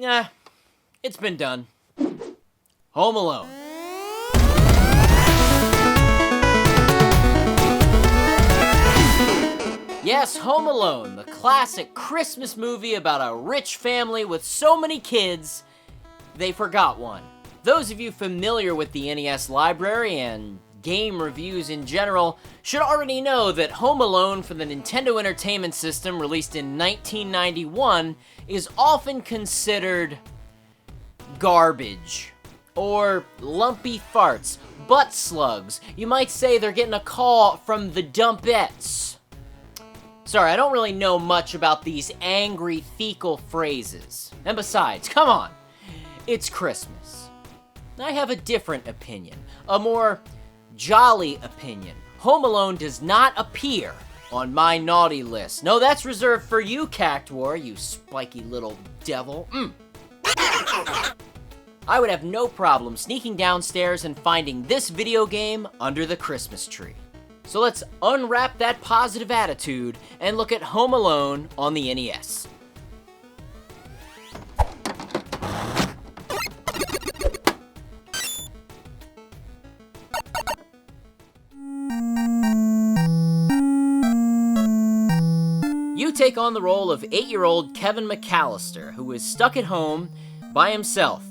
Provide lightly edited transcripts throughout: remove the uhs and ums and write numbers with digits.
Yeah, it's been done. Home Alone. Yes, Home Alone, the classic Christmas movie about a rich family with so many kids, they forgot one. Those of you familiar with the NES library and game reviews in general should already know that Home Alone for the Nintendo Entertainment System, released in 1991, is often considered garbage, or lumpy farts, butt slugs. You might say they're getting a call from the dumpettes. Sorry, I don't really know much about these angry, fecal phrases. And besides, come on, it's Christmas. I have a different opinion, a more jolly opinion. Home Alone does not appear on my naughty list. No, that's reserved for you, Cactuar, you spiky little devil. I would have no problem sneaking downstairs and finding this video game under the Christmas tree. So let's unwrap that positive attitude and look at Home Alone on the NES. You take on the role of 8-year-old Kevin McAllister, who is stuck at home by himself.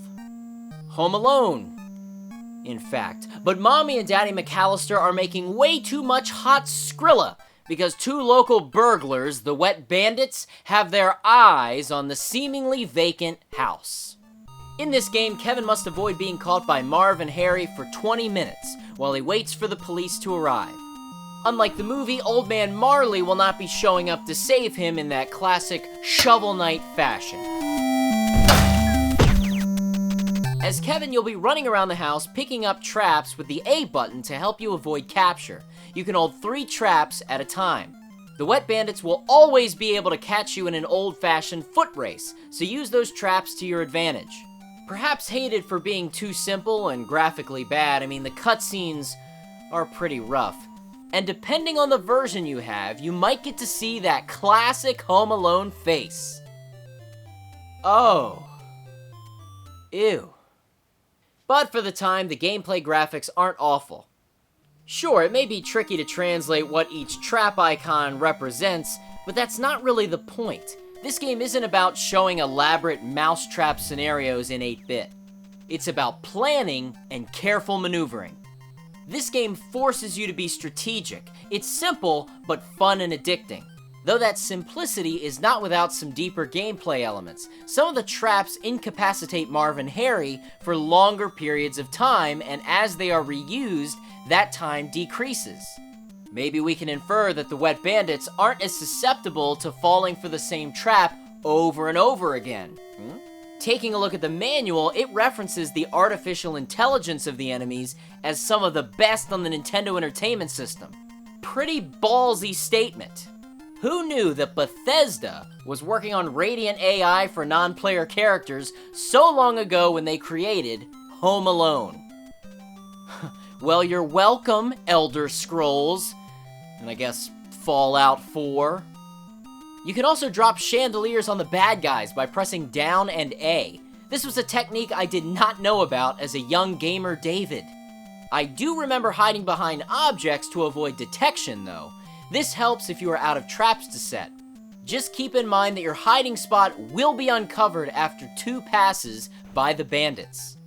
Home alone, in fact. But Mommy and Daddy McAllister are making way too much hot Skrilla because two local burglars, the Wet Bandits, have their eyes on the seemingly vacant house. In this game, Kevin must avoid being caught by Marv and Harry for 20 minutes while he waits for the police to arrive. Unlike the movie, Old Man Marley will not be showing up to save him in that classic Shovel Knight fashion. As Kevin, you'll be running around the house picking up traps with the A button to help you avoid capture. You can hold 3 traps at a time. The Wet Bandits will always be able to catch you in an old-fashioned foot race, so use those traps to your advantage. Perhaps hated for being too simple and graphically bad, I mean, the cutscenes are pretty rough. And depending on the version you have, you might get to see that classic Home Alone face. Oh. Ew. But for the time, the gameplay graphics aren't awful. Sure, it may be tricky to translate what each trap icon represents, but that's not really the point. This game isn't about showing elaborate mousetrap scenarios in 8-bit. It's about planning and careful maneuvering. This game forces you to be strategic. It's simple, but fun and addicting. Though that simplicity is not without some deeper gameplay elements. Some of the traps incapacitate Marv and Harry for longer periods of time, and as they are reused, that time decreases. Maybe we can infer that the Wet Bandits aren't as susceptible to falling for the same trap over and over again. Taking a look at the manual, it references the artificial intelligence of the enemies as some of the best on the Nintendo Entertainment System. Pretty ballsy statement. Who knew that Bethesda was working on Radiant AI for non-player characters so long ago when they created Home Alone? Well, you're welcome, Elder Scrolls, and I guess Fallout 4. You can also drop chandeliers on the bad guys by pressing down and A. This was a technique I did not know about as a young gamer David. I do remember hiding behind objects to avoid detection, though. This helps if you are out of traps to set. Just keep in mind that your hiding spot will be uncovered after 2 passes by the bandits.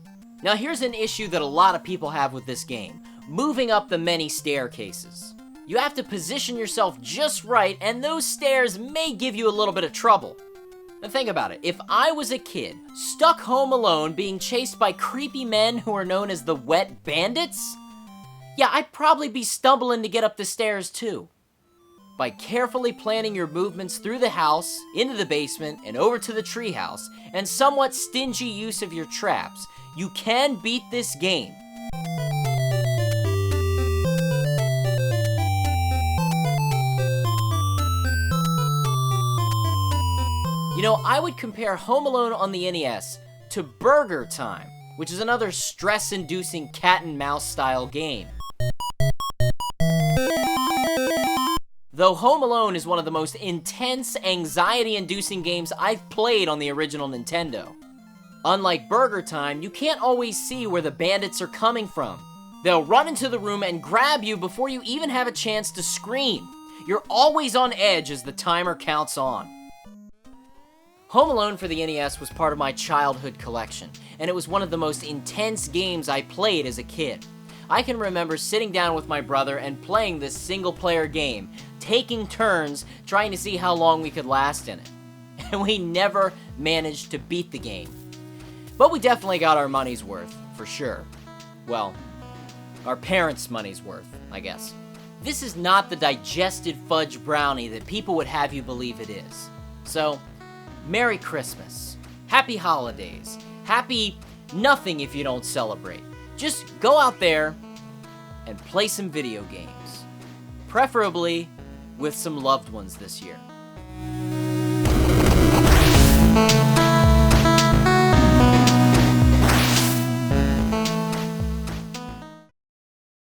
Now here's an issue that a lot of people have with this game: moving up the many staircases. You have to position yourself just right, and those stairs may give you a little bit of trouble. Now think about it. If I was a kid, stuck home alone being chased by creepy men who are known as the Wet Bandits, yeah, I'd probably be stumbling to get up the stairs too. By carefully planning your movements through the house, into the basement, and over to the treehouse, and somewhat stingy use of your traps, you can beat this game. You know, I would compare Home Alone on the NES to Burger Time, which is another stress-inducing cat-and-mouse style game. Though Home Alone is one of the most intense, anxiety-inducing games I've played on the original Nintendo. Unlike Burger Time, you can't always see where the bandits are coming from. They'll run into the room and grab you before you even have a chance to scream. You're always on edge as the timer counts on. Home Alone for the NES was part of my childhood collection, and it was one of the most intense games I played as a kid. I can remember sitting down with my brother and playing this single-player game, taking turns trying to see how long we could last in it. And we never managed to beat the game. But we definitely got our money's worth, for sure. Well, our parents' money's worth, I guess. This is not the digested fudge brownie that people would have you believe it is. So, Merry Christmas. Happy holidays. Happy nothing if you don't celebrate. Just go out there and play some video games. Preferably with some loved ones this year.